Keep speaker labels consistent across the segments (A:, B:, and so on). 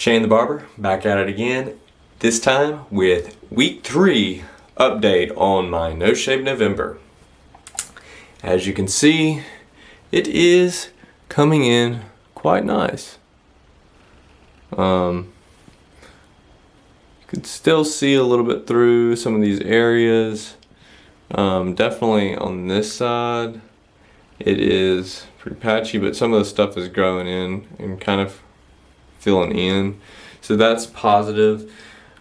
A: Shane the Barber, back at it again, this time with week 3 update on my No Shave November. As you can see, it is coming in quite nice. You can still see a little bit through some of these areas. Definitely on this side, it is pretty patchy, but some of the stuff is growing in and kind of filling in, so that's positive.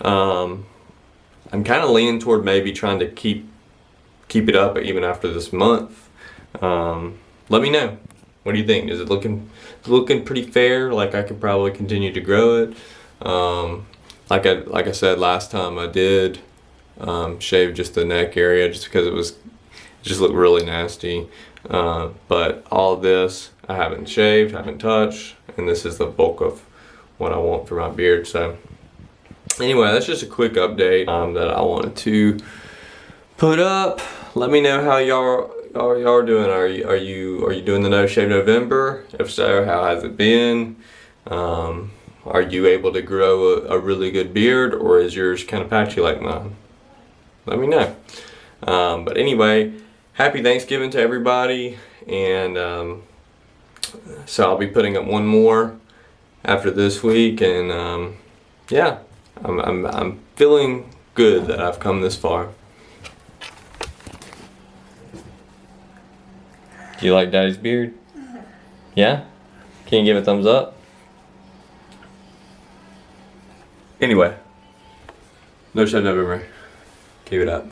A: I'm kind of leaning toward maybe trying to keep it up even after this month. Let me know, what do you think? Is it looking pretty fair? Like I could probably continue to grow it. Like I said last time, I did shave just the neck area just because it just looked really nasty. But all of this I haven't shaved, haven't touched, and this is the bulk of what I want for my beard. So anyway, that's just a quick update that I wanted to put up. Let me know how y'all are doing. Are you doing the No Shave November? If so, how has it been? Are you able to grow a really good beard, or is yours kind of patchy like mine? Let me know. But anyway, happy Thanksgiving to everybody, and so I'll be putting up one more after this week, and yeah, I'm feeling good that I've come this far. Do you like Daddy's beard? Yeah? Can you give it a thumbs up? Anyway, No Shave November. Keep it up.